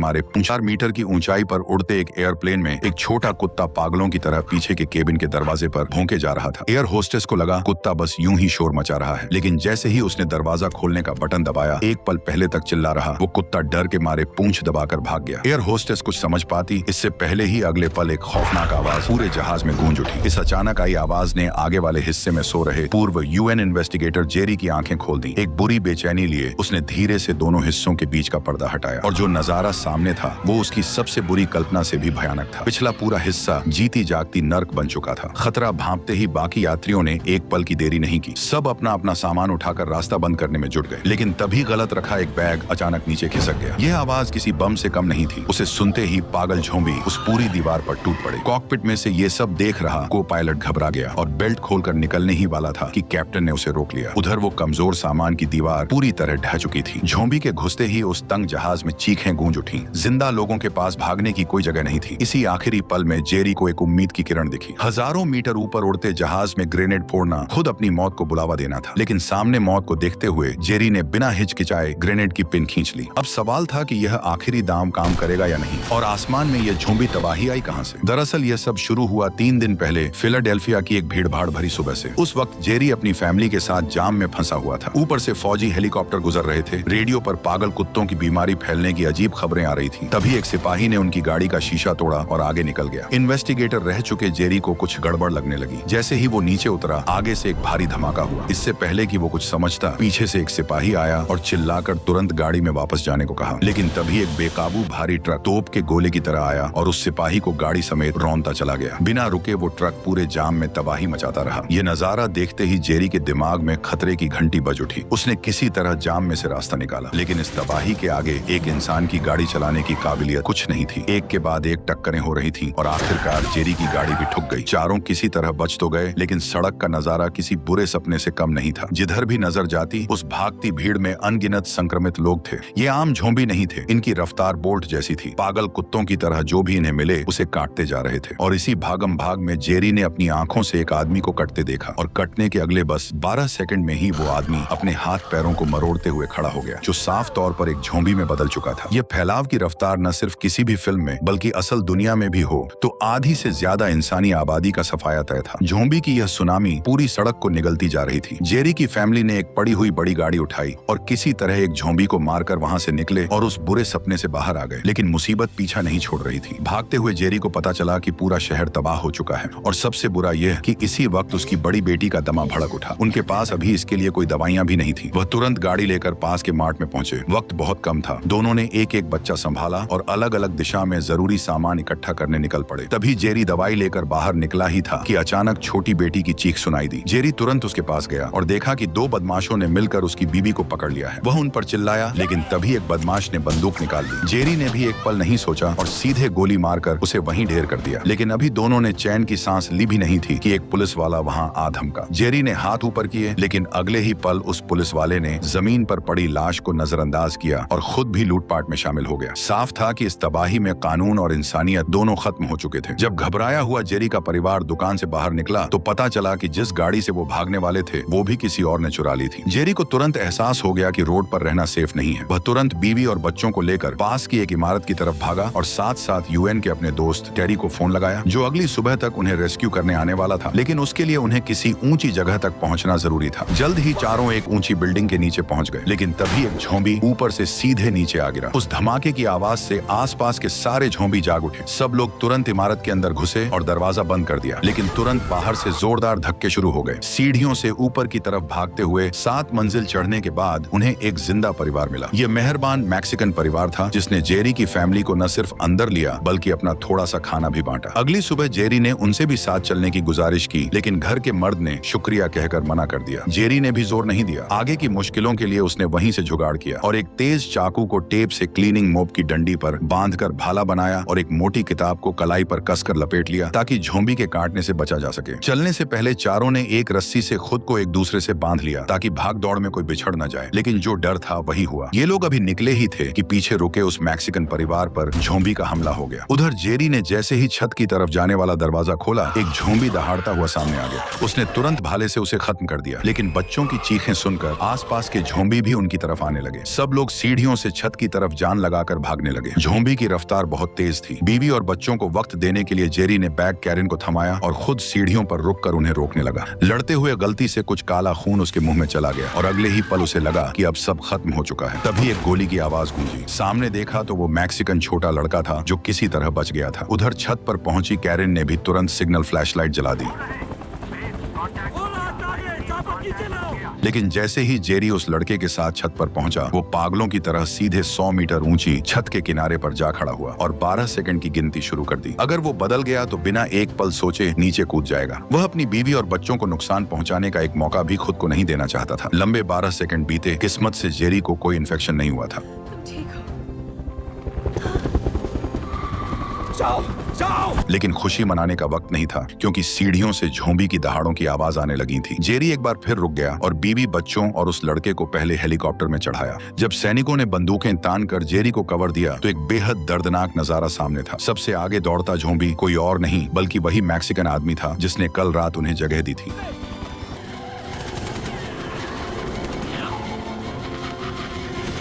मारे 4 मीटर की ऊंचाई पर उड़ते एक एयरप्लेन में एक छोटा कुत्ता पागलों की तरह पीछे के केबिन के दरवाजे पर भौंके जा रहा था। एयर होस्टेस को लगा कुत्ता बस यूं ही शोर मचा रहा है, लेकिन जैसे ही उसने दरवाजा खोलने का बटन दबाया, एक पल पहले तक चिल्ला रहा वो कुत्ता डर के मारे पूंछ दबाकर भाग गया। एयर होस्टेस कुछ समझ पाती इससे पहले ही अगले पल एक खौफनाक आवाज पूरे जहाज में गूंज उठी। इस अचानक आई आवाज ने आगे वाले हिस्से में सो रहे पूर्व यूएन इन्वेस्टिगेटर जेरी की आंखें खोल दी। एक बुरी बेचैनी लिए उसने धीरे से दोनों हिस्सों के बीच का पर्दा हटाया और जो नजारा सामने था वो उसकी सबसे बुरी कल्पना से भी भयानक था। पिछला पूरा हिस्सा जीती जागती नर्क बन चुका था। खतरा भांपते ही बाकी यात्रियों ने एक पल की देरी नहीं की। सब अपना अपना सामान उठाकर रास्ता बंद करने में जुट गए, लेकिन तभी गलत रखा एक बैग अचानक नीचे खिसक गया। यह आवाज किसी बम से कम नहीं थी। उसे सुनते ही पागल झोंबी उस पूरी दीवार पर टूट पड़े। कॉकपिट में से ये सब देख रहा को पायलट घबरा गया और बेल्ट खोलकर निकलने ही वाला था कि कैप्टन ने उसे रोक लिया। उधर वो कमजोर सामान की दीवार पूरी तरह ढह चुकी थी। झोंबी के घुसते ही उस तंग जहाज में चीखें गूंज उठी। जिंदा लोगों के पास भागने की कोई जगह नहीं थी। इसी आखिरी पल में जेरी को एक उम्मीद की किरण दिखी। हजारों मीटर ऊपर उड़ते जहाज में ग्रेनेड फोड़ना खुद अपनी मौत को बुलावा देना था, लेकिन सामने मौत को देखते हुए जेरी ने बिना हिचकिचाए ग्रेनेड की पिन खींच ली। अब सवाल था कि यह आखिरी दाम काम करेगा या नहीं, और आसमान में यह झोंबी तबाही आई कहां से। दरअसल यह सब शुरू हुआ 3 दिन पहले फिलाडेल्फिया की एक भीड़भाड़ भरी सुबह से। उस वक्त जेरी अपनी फैमिली के साथ जाम में फंसा हुआ था। ऊपर से फौजी हेलीकॉप्टर गुजर रहे थे। रेडियो पर पागल कुत्तों की बीमारी फैलने की अजीब खबरें आ रही थी। तभी एक सिपाही ने उनकी गाड़ी का शीशा तोड़ा और आगे निकल गया। इन्वेस्टिगेटर रह चुके जेरी को कुछ गड़बड़ लगने लगी। जैसे ही वो नीचे उतरा, आगे से एक भारी धमाका हुआ। इससे पहले कि वो कुछ समझता, पीछे से एक सिपाही आया और चिल्लाकर तुरंत गाड़ी में वापस जाने को कहा। लेकिन तभी एक बेकाबू भारी ट्रक तोप के गोले की तरह आया और उस सिपाही को गाड़ी समेत रौंदता चला गया। बिना रुके वो ट्रक पूरे जाम में तबाही मचाता रहा। ये नजारा देखते ही जेरी के दिमाग में खतरे की घंटी बज उठी। उसने किसी तरह जाम में से रास्ता निकाला, लेकिन इस तबाही के आगे एक इंसान की गाड़ी चलाने की काबिलियत कुछ नहीं थी। एक के बाद एक टक्करें हो रही थी और आखिरकार जेरी की गाड़ी भी ठुक गई। चारों किसी तरह बच तो गए, लेकिन सड़क का नजारा किसी बुरे सपने से कम नहीं था। जिधर भी नजर जाती उस भागती भीड़ में अनगिनत संक्रमित लोग थे। ये आम झोंबी नहीं थे। इनकी रफ्तार बोल्ट जैसी थी। पागल कुत्तों की तरह जो भी इन्हें मिले उसे काटते जा रहे थे। और इसी भागम भाग में जेरी ने अपनी आंखों से एक आदमी को कटते देखा और कटने के अगले बस 12 सेकंड में ही वो आदमी अपने हाथ पैरों को मरोड़ते हुए खड़ा हो गया, जो साफ तौर पर एक झोंबी में बदल चुका था। यह फैलाव की रफ्तार न सिर्फ किसी भी फिल्म में बल्कि असल दुनिया में भी हो तो आधी से ज्यादा इंसानी आबादी का सफाया तय था। झोंबी की यह सुनामी पूरी सड़क को निगलती जा रही थी। जेरी की फैमिली ने एक पड़ी हुई बड़ी गाड़ी उठाई और किसी तरह एक झोंबी को मारकर वहां से निकले और उस बुरे सपने से बाहर आ गए। लेकिन मुसीबत पीछा नहीं छोड़ रही थी। भागते हुए जेरी को पता चला कि पूरा शहर तबाह हो चुका है, और सबसे बुरा यह कि इसी वक्त उसकी बड़ी बेटी का दमा भड़क उठा। उनके पास अभी इसके लिए कोई दवाइयां भी नहीं थी। वह तुरंत गाड़ी लेकर पास के मार्ट में पहुंचे। वक्त बहुत कम था। दोनों ने एक एक बच्चा संभाला और अलग अलग दिशा में जरूरी सामान इकट्ठा करने निकल पड़े। तभी जेरी दवाई लेकर बाहर निकला ही था कि अचानक छोटी बेटी की चीख सुनाई दी। जेरी तुरंत उसके पास गया और देखा कि 2 बदमाशों ने मिलकर उसकी बीबी को पकड़ लिया है। वह उन पर चिल्लाया, लेकिन तभी एक बदमाश ने बंदूक निकाल ली। जेरी ने भी एक पल नहीं सोचा और सीधे गोली मारकर उसे वहीं ढेर कर दिया। लेकिन अभी दोनों ने चैन की सांस ली भी नहीं थी कि एक पुलिस वाला वहां आ धमका। जेरी ने हाथ ऊपर किए, लेकिन अगले ही पल उस पुलिस वाले ने जमीन पर पड़ी लाश को नजरअंदाज किया और खुद भी लूटपाट में शामिल हो गया। साफ था कि इस तबाही में कानून और इंसानियत दोनों खत्म हो चुके थे। जब घबराया हुआ जेरी का परिवार दुकान से बाहर निकला तो पता चला कि जिस गाड़ी से वो भागने वाले थे वो भी किसी और ने चुरा ली थी। जेरी को तुरंत एहसास हो गया कि रोड पर रहना सेफ नहीं है। वह तुरंत बीवी और बच्चों को लेकर पास की एक इमारत की तरफ भागा और साथ साथ यूएन के अपने दोस्त टेरी को फोन लगाया, जो अगली सुबह तक उन्हें रेस्क्यू करने आने वाला था। लेकिन उसके लिए उन्हें किसी ऊंची जगह तक पहुंचना जरूरी था। जल्द ही चारों एक ऊंची बिल्डिंग के नीचे पहुंच गए, लेकिन तभी एक झोंबी ऊपर से सीधे नीचे आ गिरा। उस धमाके की आवाज से आसपास के सारे झोंबी जाग उठे। सब लोग तुरंत इमारत के अंदर घुसे और दरवाजा बंद कर दिया, लेकिन तुरंत बाहर से जोरदार धक्के शुरू हो गए। सीढ़ियों से ऊपर की तरफ भागते हुए 7 मंजिल चढ़ने के बाद उन्हें एक जिंदा परिवार मिला। यह मेहरबान मैक्सिकन परिवार था जिसने जेरी की फैमिली को न सिर्फ अंदर लिया बल्कि अपना थोड़ा सा खाना भी बांटा। अगली सुबह जेरी ने उनसे भी साथ चलने की गुजारिश की, लेकिन घर के मर्द ने शुक्रिया कहकर मना कर दिया। जेरी ने भी जोर नहीं दिया। आगे की मुश्किलों के लिए उसने वहीं से जुगाड़ किया और एक तेज चाकू को टेप से क्लीनिंग मोप की डंडी पर बांधकर भाला बनाया और एक मोटी किताब को कलाई पर कसकर लपेट लिया ताकि झोंबी के काटने से बचा जा सके। चलने से पहले चारों ने एक रस्सी से खुद को एक दूसरे से बांध लिया ताकि भाग दौड़ में कोई बिछड़ न जाए। लेकिन जो डर था वही हुआ। ये लोग अभी निकले ही थे कि पीछे रुके उस मैक्सिकन परिवार पर झोंबी का हमला हो गया। उधर जेरी ने जैसे ही छत की तरफ जाने वाला दरवाजा खोला, एक झोंबी दहाड़ता हुआ सामने आ गया। उसने तुरंत भाले से उसे खत्म कर दिया, लेकिन बच्चों की चीखें सुनकर आसपास के झोंबी भी उनकी तरफ आने लगे। सब लोग सीढ़ियों से छत की तरफ जान लगाकर उठाकर भागने लगे। झोंबी की रफ्तार बहुत तेज थी। बीवी और बच्चों को वक्त देने के लिए जेरी ने बैग कैरन को थमाया और खुद सीढ़ियों पर रुककर उन्हें रोकने लगा। लड़ते हुए गलती से कुछ काला खून उसके मुंह में चला गया और अगले ही पल उसे लगा कि अब सब खत्म हो चुका है। तभी एक गोली की आवाज गूंजी। सामने देखा तो वो मैक्सिकन छोटा लड़का था जो किसी तरह बच गया था। उधर छत पर पहुंची कैरन ने भी तुरंत सिग्नल फ्लैशलाइट जला दी, लेकिन जैसे ही जेरी उस लड़के के साथ छत पर पहुंचा, वो पागलों की तरह सीधे 100 मीटर ऊंची छत के किनारे पर जा खड़ा हुआ और 12 सेकंड की गिनती शुरू कर दी। अगर वो बदल गया तो बिना एक पल सोचे नीचे कूद जाएगा। वह अपनी बीवी और बच्चों को नुकसान पहुंचाने का एक मौका भी खुद को नहीं देना चाहता था। लंबे 12 सेकंड बीते। किस्मत से जेरी को कोई इन्फेक्शन नहीं हुआ था। लेकिन खुशी मनाने का वक्त नहीं था, क्योंकि सीढ़ियों से झोंबी की दहाड़ों की आवाज आने लगी थी। जेरी एक बार फिर रुक गया और बीवी, बच्चों और उस लड़के को पहले हेलीकॉप्टर में चढ़ाया। जब सैनिकों ने बंदूकें तान कर जेरी को कवर दिया तो एक बेहद दर्दनाक नजारा सामने था। सबसे आगे दौड़ता झोंबी कोई और नहीं बल्कि वही मैक्सिकन आदमी था जिसने कल रात उन्हें जगह दी थी।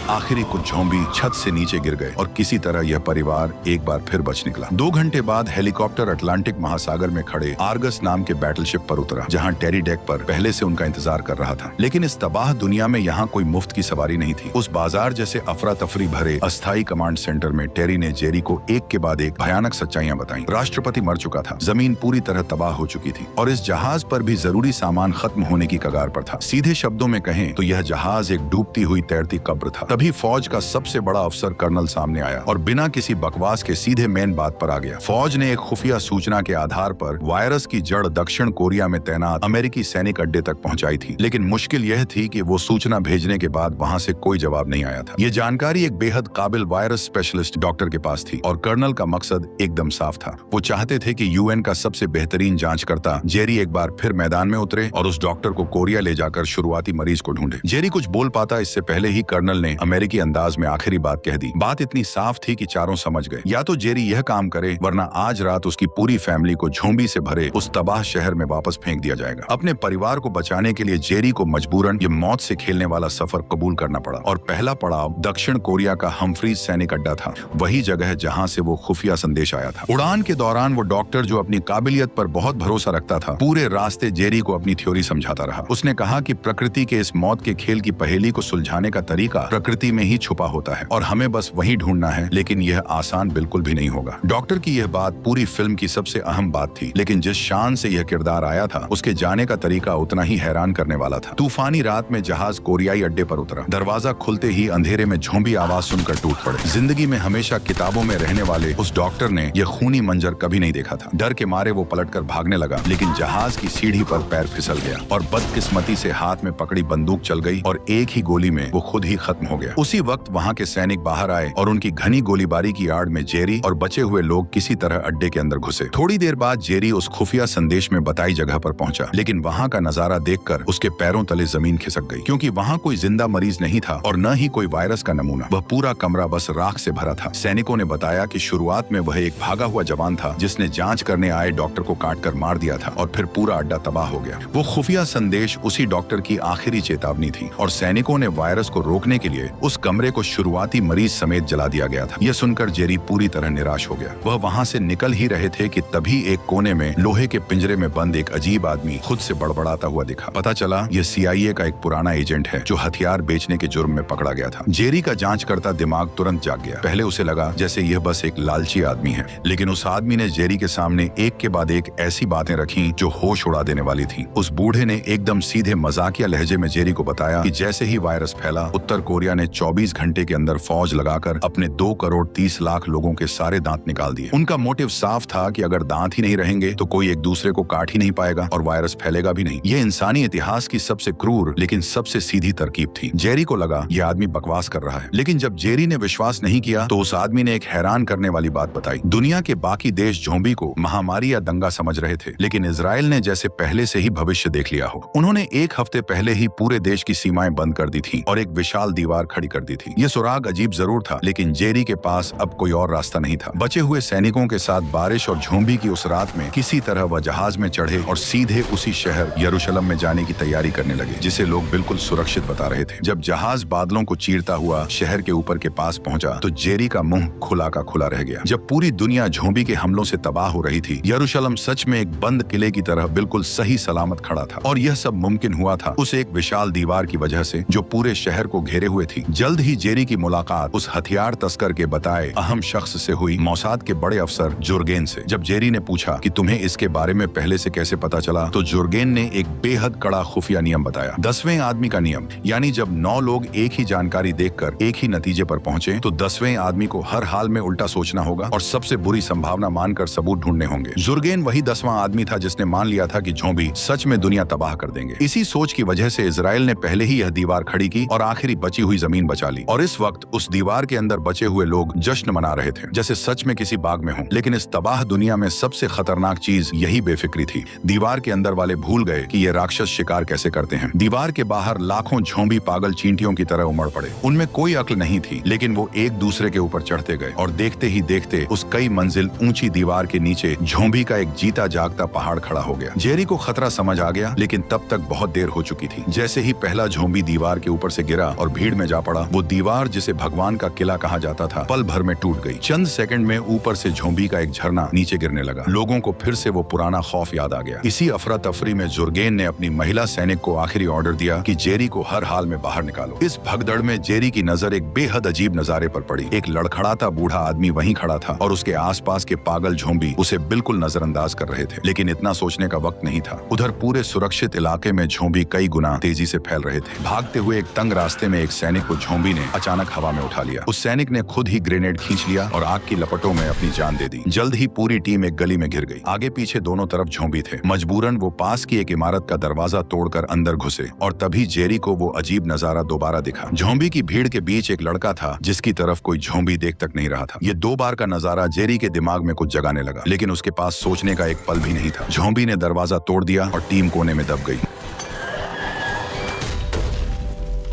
आखिरी कुछ झोंबी छत से नीचे गिर गए और किसी तरह यह परिवार एक बार फिर बच निकला। 2 घंटे बाद हेलीकॉप्टर अटलांटिक महासागर में खड़े आर्गस नाम के बैटलशिप पर उतरा, जहां टेरी डेक पर पहले से उनका इंतजार कर रहा था। लेकिन इस तबाह दुनिया में यहाँ कोई मुफ्त की सवारी नहीं थी। उस बाजार जैसे अफरा तफरी भरे अस्थायी कमांड सेंटर में टेरी ने जेरी को एक के बाद एक भयानक सच्चाइयां बताई। राष्ट्रपति मर चुका था, जमीन पूरी तरह तबाह हो चुकी थी और इस जहाज पर भी जरूरी सामान खत्म होने की कगार पर था। सीधे शब्दों में कहें तो यह जहाज एक डूबती हुई तैरती कब्र था। तभी फौज का सबसे बड़ा अफसर कर्नल सामने आया और बिना किसी बकवास के सीधे मेन बात पर आ गया। फौज ने एक खुफिया सूचना के आधार पर वायरस की जड़ दक्षिण कोरिया में तैनात अमेरिकी सैनिक अड्डे तक पहुंचाई थी, लेकिन मुश्किल यह थी कि वो सूचना भेजने के बाद वहां से कोई जवाब नहीं आया था। ये जानकारी एक बेहद काबिल वायरस स्पेशलिस्ट डॉक्टर के पास थी और कर्नल का मकसद एकदम साफ था। वो चाहते थे कि यूएन का सबसे बेहतरीन जांचकर्ता जेरी एक बार फिर मैदान में उतरे और उस डॉक्टर को कोरिया ले जाकर शुरुआती मरीज को ढूंढे। जेरी कुछ बोल पाता इससे पहले ही कर्नल ने अमेरिकी अंदाज में आखिरी बात कह दी। बात इतनी साफ थी कि चारों समझ गए, या तो जेरी यह काम करे वरना आज रात उसकी पूरी फैमिली को झोंबी से भरे उस तबाह शहर में वापस फेंक दिया जाएगा। अपने परिवार को बचाने के लिए जेरी को मजबूरन ये मौत से खेलने वाला सफर कबूल करना पड़ा और पहला पड़ाव दक्षिण कोरिया का हम्फ्रीज सैनिक अड्डा था, वही जगह जहां से वो खुफिया संदेश आया था। उड़ान के दौरान वो डॉक्टर जो अपनी काबिलियत पर बहुत भरोसा रखता था, पूरे रास्ते जेरी को अपनी थ्योरी समझाता रहा। उसने कहा कि प्रकृति के इस मौत के खेल की पहेली को सुलझाने का तरीका प्रकृति में ही छुपा होता है और हमें बस वही ढूंढना है, लेकिन यह आसान बिल्कुल भी नहीं होगा। डॉक्टर की यह बात पूरी फिल्म की सबसे अहम बात थी, लेकिन जिस शान से यह किरदार आया था उसके जाने का तरीका उतना ही हैरान करने वाला था। तूफानी रात में जहाज कोरियाई अड्डे पर उतरा। दरवाजा खुलते ही अंधेरे में झोंबी आवाज सुनकर टूट पड़े। जिंदगी में हमेशा किताबों में रहने वाले उस डॉक्टर ने यह खूनी मंजर कभी नहीं देखा था। डर के मारे वो पलटकर भागने लगा, लेकिन जहाज की सीढ़ी पर पैर फिसल गया और बदकिस्मती से हाथ में पकड़ी बंदूक चल गई और एक ही गोली में वो खुद ही खत्म हो गया। उसी वक्त वहां के सैनिक बाहर आए और उनकी घनी गोलीबारी की आड़ में जेरी और बचे हुए लोग किसी तरह अड्डे के अंदर घुसे। थोड़ी देर बाद जेरी उस खुफिया संदेश में बताई जगह पर पहुंचा, लेकिन वहां का नजारा देखकर उसके पैरों तले जमीन खिसक गई, क्योंकि वहां कोई जिंदा मरीज नहीं था और न ही कोई वायरस का नमूना। वह पूरा कमरा बस राख से भरा था। सैनिकों ने बताया कि शुरुआत में वह एक भागा हुआ जवान था जिसने जांच करने आए डॉक्टर को काटकर मार दिया था और फिर पूरा अड्डा तबाह हो गया। वो खुफिया संदेश उसी डॉक्टर की आखिरी चेतावनी थी और सैनिकों ने वायरस को रोकने के लिए उस कमरे को शुरुआती मरीज समेत जला दिया गया था। यह सुनकर जेरी पूरी तरह निराश हो गया। वह वहां से निकल ही रहे थे कि तभी एक कोने में लोहे के पिंजरे में बंद एक अजीब आदमी खुद से बड़बड़ाता हुआ दिखा। पता चला यह CIA का एक पुराना एजेंट है जो हथियार बेचने के जुर्म में पकड़ा गया था। जेरी का जांचकर्ता दिमाग तुरंत जाग गया। पहले उसे लगा जैसे यह बस एक लालची आदमी है, लेकिन उस आदमी ने जेरी के सामने एक के बाद एक ऐसी बातें रखी जो होश उड़ा देने वाली थी। उस बूढ़े ने एकदम सीधे मजाकिया लहजे में जेरी को बताया कि जैसे ही वायरस फैला, उत्तर कोरिया ने 24 घंटे के अंदर फौज लगाकर अपने 2 करोड़ 30 लाख लोगों के सारे दांत निकाल दिए। उनका मोटिव साफ था कि अगर दांत ही नहीं रहेंगे तो कोई एक दूसरे को काट ही नहीं पाएगा और वायरस फैलेगा भी नहीं। यह इंसानी इतिहास की सबसे क्रूर लेकिन सबसे सीधी तरकीब थी। जेरी को लगा यह आदमी बकवास कर रहा है, लेकिन जब जेरी ने विश्वास नहीं किया तो उस आदमी ने एक हैरान करने वाली बात बताई। दुनिया के बाकी देश झोंबी को महामारी या दंगा समझ रहे थे, लेकिन इजराइल ने जैसे पहले से ही भविष्य देख लिया हो। उन्होंने 1 हफ्ते पहले ही पूरे देश की सीमाएं बंद कर दी थी और एक विशाल दीवार खड़ी कर दी थी। ये सुराग अजीब जरूर था, लेकिन जेरी के पास अब कोई और रास्ता नहीं था। बचे हुए सैनिकों के साथ बारिश और झोंबी की उस रात में किसी तरह वह जहाज में चढ़े और सीधे उसी शहर यरूशलेम में जाने की तैयारी करने लगे, जिसे लोग बिल्कुल सुरक्षित बता रहे थे। जब जहाज बादलों को चीरता हुआ शहर के ऊपर के पास पहुंचा तो जेरी का मुंह खुला का खुला रह गया। जब पूरी दुनिया झोंबी के हमलों से तबाह हो रही थी, यरूशलेम सच में एक बंद किले की तरह बिल्कुल सही सलामत खड़ा था। और यह सब मुमकिन हुआ था उस एक विशाल दीवार की वजह से जो पूरे शहर को घेरे हुए थी। जल्द ही जेरी की मुलाकात उस हथियार तस्कर के बताए अहम शख्स से हुई, मौसाद के बड़े अफसर जुर्गेन से। जब जेरी ने पूछा कि तुम्हें इसके बारे में पहले से कैसे पता चला, तो जुर्गेन ने एक बेहद कड़ा खुफिया नियम बताया, 10वें आदमी का नियम। यानी जब 9 लोग एक ही जानकारी देखकर एक ही नतीजे पर पहुंचे तो 10वें आदमी को हर हाल में उल्टा सोचना होगा और सबसे बुरी संभावना मानकर सबूत ढूंढने होंगे। जुर्गेन वही 10वां आदमी था जिसने मान लिया था कि झोंबी सच में दुनिया तबाह कर देंगे। इसी सोच की वजह से इजराइल ने पहले ही यह दीवार खड़ी की और आखिरी बची हुई जमीन बचा ली। और इस वक्त उस दीवार के अंदर बचे हुए लोग जश्न मना रहे थे जैसे सच में किसी बाग में हों। लेकिन इस तबाह दुनिया में सबसे खतरनाक चीज यही बेफिक्री थी। दीवार के अंदर वाले भूल गए कि ये राक्षस शिकार कैसे करते हैं। दीवार के बाहर लाखों झोंबी पागल चींटियों की तरह उमड़ पड़े। उनमें कोई अक्ल नहीं थी, लेकिन वो एक दूसरे के ऊपर चढ़ते गए और देखते ही देखते उस कई मंजिल ऊंची दीवार के नीचे झोंबी का एक जीता जागता पहाड़ खड़ा हो गया। जेरी को खतरा समझ आ गया, लेकिन तब तक बहुत देर हो चुकी थी। जैसे ही पहला झोंबी दीवार के ऊपर से गिरा और भीड़ में जा पड़ा, वो दीवार जिसे भगवान का किला कहा जाता था पल भर में टूट गई। चंद सेकंड में ऊपर से झोंबी का एक झरना नीचे गिरने लगा। लोगों को फिर से वो पुराना खौफ याद आ गया। इसी अफरा तफरी में जुर्गेन ने अपनी महिला सैनिक को आखिरी ऑर्डर दिया कि जेरी को हर हाल में बाहर निकालो। इस भगदड़ में जेरी की नजर एक बेहद अजीब नजारे पर पड़ी। एक लड़खड़ाता बूढ़ा आदमी वहीं खड़ा था और उसके आसपास के पागल झोंबी उसे बिल्कुल नजरअंदाज कर रहे थे। लेकिन इतना सोचने का वक्त नहीं था। उधर पूरे सुरक्षित इलाके में झोंबी कई गुना तेजी से फैल रहे थे। भागते हुए एक तंग रास्ते में एक सैनिक को झोंबी ने अचानक हवा में उठा लिया। उस सैनिक ने खुद ही ग्रेनेड खींच लिया और आग की लपटों में अपनी जान दे दी। जल्द ही पूरी टीम एक गली में घिर गई। आगे पीछे दोनों तरफ झोंबी थे। मजबूरन वो पास की एक इमारत का दरवाजा तोड़कर अंदर घुसे और तभी जेरी को वो अजीब नजारा दोबारा दिखा। झोंबी की भीड़ के बीच एक लड़का था जिसकी तरफ कोई झोंबी देख तक नहीं रहा था। ये 2 बार का नजारा जेरी के दिमाग में कुछ जगाने लगा, लेकिन उसके पास सोचने का एक पल भी नहीं था। झोंबी ने दरवाजा तोड़ दिया और टीम कोने में दब गई।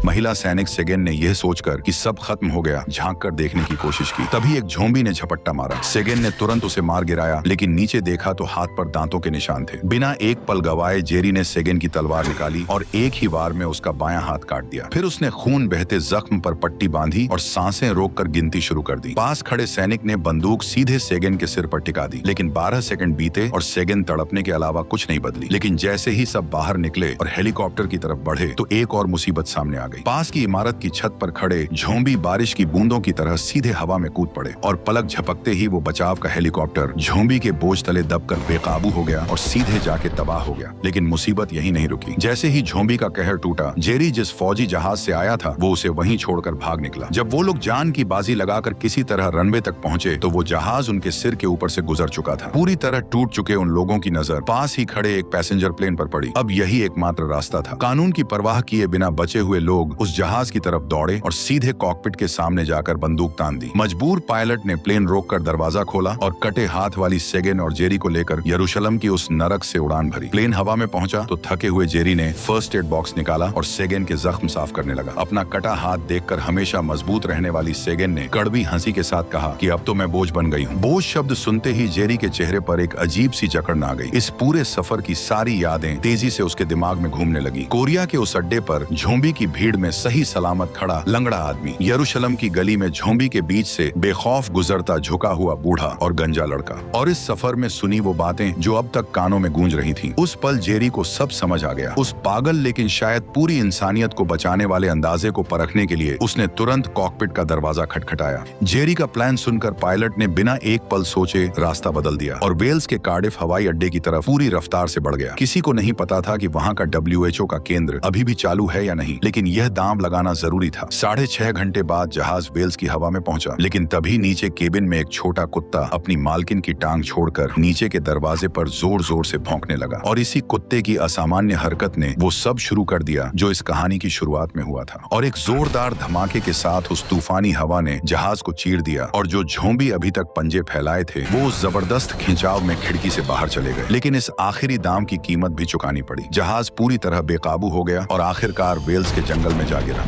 महिला सैनिक सेगेन ने यह सोचकर कि सब खत्म हो गया झांक कर देखने की कोशिश की। तभी एक झोंबी ने झपट्टा मारा। सेगेन ने तुरंत उसे मार गिराया, लेकिन नीचे देखा तो हाथ पर दांतों के निशान थे। बिना एक पल गवाए जेरी ने सेगेन की तलवार निकाली और एक ही वार में उसका बायां हाथ काट दिया। फिर उसने खून बहते जख्म पर पट्टी बांधी और सांसें रोककर गिनती शुरू कर दी। पास खड़े सैनिक ने बंदूक सीधे सेगेन के सिर पर टिका दी, लेकिन 12 सेकंड बीते और सेगेन तड़पने के अलावा कुछ नहीं बदली। लेकिन जैसे ही सब बाहर निकले और हेलीकॉप्टर की तरफ बढ़े तो एक और मुसीबत सामने आ गई। पास की इमारत की छत पर खड़े झोंबी बारिश की बूंदों की तरह सीधे हवा में कूद पड़े और पलक झपकते ही वो बचाव का हेलीकॉप्टर झोंबी के बोझ तले दबकर बेकाबू हो गया और सीधे जाके तबाह हो गया। लेकिन मुसीबत यही नहीं रुकी। जैसे ही झोंबी का कहर टूटा, जेरी जिस फौजी जहाज से आया था वो उसे वहीं छोड़कर भाग निकला। जब वो लोग जान की बाजी लगाकर किसी तरह रनवे तक पहुंचे तो वो जहाज उनके सिर के ऊपर से गुजर चुका था। पूरी तरह टूट चुके उन लोगों की नजर पास ही खड़े एक पैसेंजर प्लेन पर पड़ी। अब यही एकमात्र रास्ता था। कानून की परवाह किए बिना बचे हुए लोग उस जहाज की तरफ दौड़े और सीधे कॉकपिट के सामने जाकर बंदूक तान दी। मजबूर पायलट ने प्लेन रोककर दरवाजा खोला और कटे हाथ वाली सेगेन और जेरी को लेकर यरूशलेम की उस नरक से उड़ान भरी। प्लेन हवा में पहुंचा तो थके हुए जेरी ने फर्स्ट एड बॉक्स निकाला और सेगेन के जख्म साफ करने लगा। अपना कटा हाथ देखकर हमेशा मजबूत रहने वाली सेगेन ने कड़वी हंसी के साथ कहा कि अब तो मैं बोझ बन गई हूँ। बोझ शब्द सुनते ही जेरी के चेहरे पर एक अजीब सी जकड़न आ गई। इस पूरे सफर की सारी यादें तेजी से उसके दिमाग में घूमने लगी। कोरिया के उस अड्डे पर झोंबी की भीड़ में सही सलामत खड़ा लंगड़ा आदमी, यरूशलेम की गली में झोंबी के बीच से बेखौफ गुजरता झुका हुआ बूढ़ा और गंजा लड़का, और इस सफर में सुनी वो बातें जो अब तक कानों में गूंज रही थीं। उस पल जेरी को सब समझ आ गया। उस पागल लेकिन शायद पूरी इंसानियत को बचाने वाले अंदाजे को परखने के लिए उसने तुरंत कॉकपिट का दरवाजा खटखटाया। जेरी का प्लान सुनकर पायलट ने बिना एक पल सोचे रास्ता बदल दिया और वेल्स के कार्डिफ हवाई अड्डे की तरफ पूरी रफ्तार से बढ़ गया। किसी को नहीं पता था कि वहाँ का WHO का केंद्र अभी भी चालू है या नहीं, लेकिन यह दांव लगाना जरूरी था। 6.5 घंटे बाद जहाज वेल्स की हवा में पहुंचा, लेकिन तभी नीचे केबिन में एक छोटा कुत्ता अपनी मालकिन की टांग छोड़कर नीचे के दरवाजे पर जोर जोर से भौंकने लगा। और इसी कुत्ते की असामान्य हरकत ने वो सब शुरू कर दिया जो इस कहानी की शुरुआत में हुआ था। और एक जोरदार धमाके के साथ उस तूफानी हवा ने जहाज को चीर दिया और जो झोंबी अभी तक पंजे फैलाए थे वो उस जबरदस्त खिंचाव में खिड़की से बाहर चले गए। लेकिन इस आखिरी दाम की कीमत भी चुकानी पड़ी। जहाज पूरी तरह बेकाबू हो गया और आखिरकार वेल्स के जंगल में जा गिरा।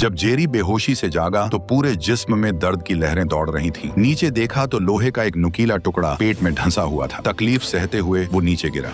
जब जेरी बेहोशी से जागा तो पूरे जिस्म में दर्द की लहरें दौड़ रही थीं। नीचे देखा तो लोहे का एक नुकीला टुकड़ा पेट में ढंसा हुआ था। तकलीफ सहते हुए वो नीचे गिरा।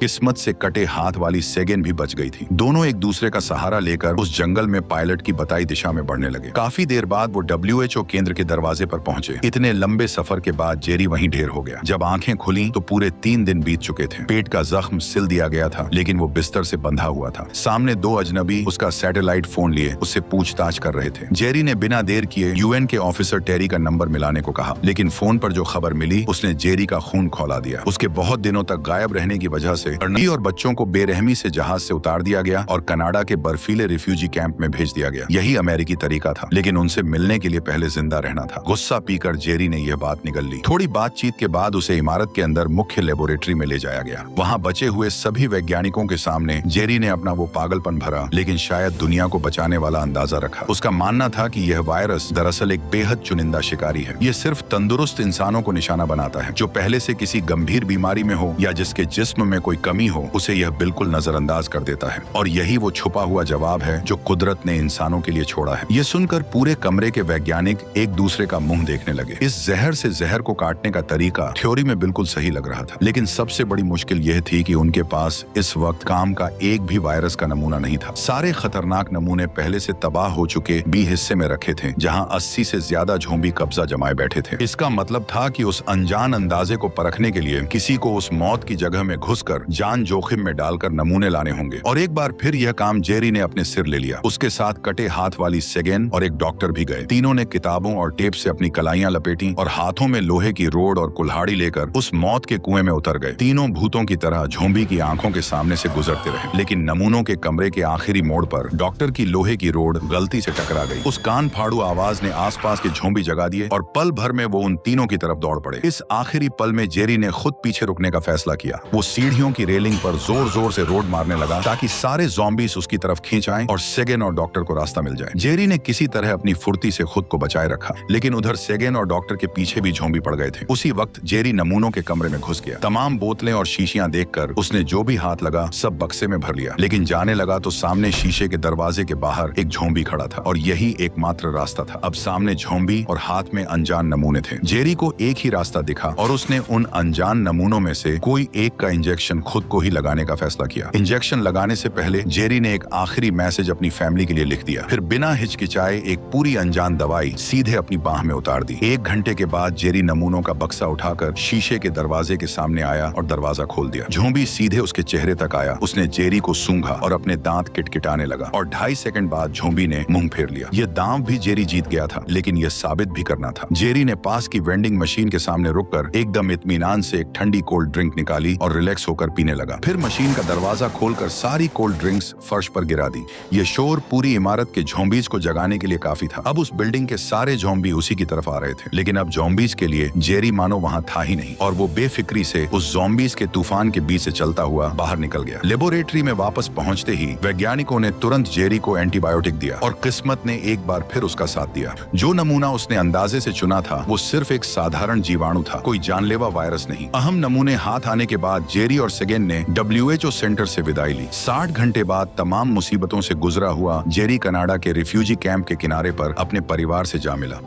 किस्मत से कटे हाथ वाली सेगेन भी बच गई थी। दोनों एक दूसरे का सहारा लेकर उस जंगल में पायलट की बताई दिशा में बढ़ने लगे। काफी देर बाद वो WHO केंद्र के दरवाजे पर पहुंचे। इतने लंबे सफर के बाद जेरी वहीं ढेर हो गया। जब आंखें खुली तो पूरे 3 दिन बीत चुके थे। पेट का जख्म सिल दिया गया था, लेकिन वो बिस्तर से बंधा हुआ था। सामने 2 अजनबी उसका सैटेलाइट फोन लिए उससे पूछताछ कर रहे थे। जेरी ने बिना देर किए UN के ऑफिसर टेरी का नंबर मिलाने को कहा, लेकिन फोन पर जो खबर मिली उसने जेरी का खून खौला दिया। उसके बहुत दिनों तक गायब रहने की वजह से अर्नी और बच्चों को बेरहमी से जहाज से उतार दिया गया और कनाडा के बर्फीले रिफ्यूजी कैंप में भेज दिया गया। यही अमेरिकी तरीका था, लेकिन उनसे मिलने के लिए पहले जिंदा रहना था। गुस्सा पीकर जेरी ने यह बात निगल ली। थोड़ी बातचीत के बाद उसे इमारत के अंदर मुख्य लेबोरेटरी में ले जाया गया। वहाँ बचे हुए सभी वैज्ञानिकों के सामने जेरी ने अपना वो पागलपन भरा, लेकिन शायद दुनिया को बचाने वाला अंदाजा रखा। उसका मानना था कि यह वायरस दरअसल एक बेहद चुनिंदा शिकारी है। ये सिर्फ तंदुरुस्त इंसानों को निशाना बनाता है। जो पहले से किसी गंभीर बीमारी में हो या जिसके जिस्म में कोई कमी हो, उसे यह बिल्कुल नजरअंदाज कर देता है। और यही वो छुपा हुआ जवाब है जो कुदरत ने इंसानों के लिए छोड़ा है। ये सुनकर पूरे कमरे के वैज्ञानिक एक दूसरे का मुंह देखने लगे। इस जहर से जहर को काटने का तरीका थ्योरी में बिल्कुल सही लग रहा था, लेकिन सबसे बड़ी मुश्किल यह थी कि उनके पास इस वक्त काम का एक भी वायरस का नमूना नहीं था। सारे खतरनाक नमूने पहले से तबाह हो चुके बी हिस्से में रखे थे, जहाँ 80 से ज्यादा झोंबी कब्जा जमाए बैठे थे। इसका मतलब था कि उस अनजान अंदाजे को परखने के लिए किसी को उस मौत की जगह में घुसकर जान जोखिम में डालकर नमूने लाने होंगे। और एक बार फिर यह काम जेरी ने अपने सिर ले लिया। उसके साथ कटे हाथ वाली सेगेन और एक डॉक्टर भी गए। तीनों ने किताबों और टेप से अपनी कलाइयां लपेटी और हाथों में लोहे की रोड और कुल्हाड़ी लेकर उस मौत के कुएं में उतर गए। तीनों भूतों की तरह झोंबी की आंखों के सामने से गुजरते रहे, लेकिन नमूनों के कमरे के आखिरी मोड़ पर डॉक्टर की लोहे की रोड गलती से टकरा गई। उस कान फाड़ू आवाज ने आसपास के झोंबी जगा दिए और पल भर में वो उन तीनों की तरफ दौड़ पड़े। इस आखिरी पल में जेरी ने खुद पीछे रुकने का फैसला किया। वो सीढ़ियों की रेलिंग पर जोर जोर से रोड मारने लगा ताकि सारे ज़ॉम्बीज़ उसकी तरफ खींच आएं और सेगेन और डॉक्टर को रास्ता मिल जाए। जेरी ने किसी तरह अपनी फुर्ती से खुद को बचाए रखा, लेकिन उधर सेगेन और डॉक्टर के पीछे भी झोंबी पड़ गए थे। उसी वक्त जेरी नमूनों के कमरे में घुस गया। तमाम बोतलें और शीशियां देखकर उसने जो भी हाथ लगा सब बक्से में भर लिया, लेकिन जाने लगा तो सामने शीशे के दरवाजे के बाहर एक झोंबी खड़ा था और यही एकमात्र रास्ता था। अब सामने झोंबी और हाथ में अनजान नमूने थे। जेरी को एक ही रास्ता दिखा और उसने उन अनजान नमूनों में से कोई एक का इंजेक्शन खुद को ही लगाने का फैसला किया। इंजेक्शन लगाने से पहले जेरी ने एक आखिरी मैसेज अपनी फैमिली के लिए लिख दिया, फिर बिना हिचकिचाए एक पूरी अनजान दवाई सीधे अपनी बाह में उतार दी। 1 घंटे के बाद जेरी नमूनों का बक्सा उठाकर शीशे के दरवाजे के सामने आया और दरवाजा खोल दिया। झोंबी सीधे उसके चेहरे तक आया। उसने जेरी को सूंघा और अपने दांत किटकिटाने लगा और 2.5 सेकंड बाद झोंबी ने मुंह फेर लिया। यह दांव भी जेरी जीत गया था, लेकिन यह साबित भी करना था। जेरी ने पास की वेंडिंग मशीन के सामने रुककर एकदम इत्मीनान से एक ठंडी कोल्ड ड्रिंक निकाली और रिलैक्स होकर पीने लगा। फिर मशीन का दरवाजा खोलकर सारी कोल्ड ड्रिंक्स फर्श पर गिरा दी। यह शोर पूरी इमारत के झोंबीज को जगाने के लिए काफी था। अब उस बिल्डिंग के सारे झोंबी उसी की तरफ आ रहे थे, लेकिन अब ज़ॉम्बीज़ के लिए जेरी मानो वहां था ही नहीं और वो बेफिक्री से उस ज़ॉम्बीज़ के तूफान के बीच से चलता हुआ बाहर निकल गया। लेबोरेटरी में वापस पहुंचते ही वैज्ञानिकों ने तुरंत जेरी को एंटीबायोटिक दिया और किस्मत ने एक बार फिर उसका साथ दिया। जो नमूना उसने अंदाजे से चुना था वो सिर्फ एक साधारण जीवाणु था, कोई जानलेवा वायरस नहीं। अहम नमूने हाथ आने के बाद जेरी और सेगेन ने WHO सेंटर से विदाई ली। 60 घंटे बाद तमाम मुसीबतों से गुजरा हुआ जेरी कनाडा के रिफ्यूजी कैंप के किनारे पर अपने परिवार से जा मिला।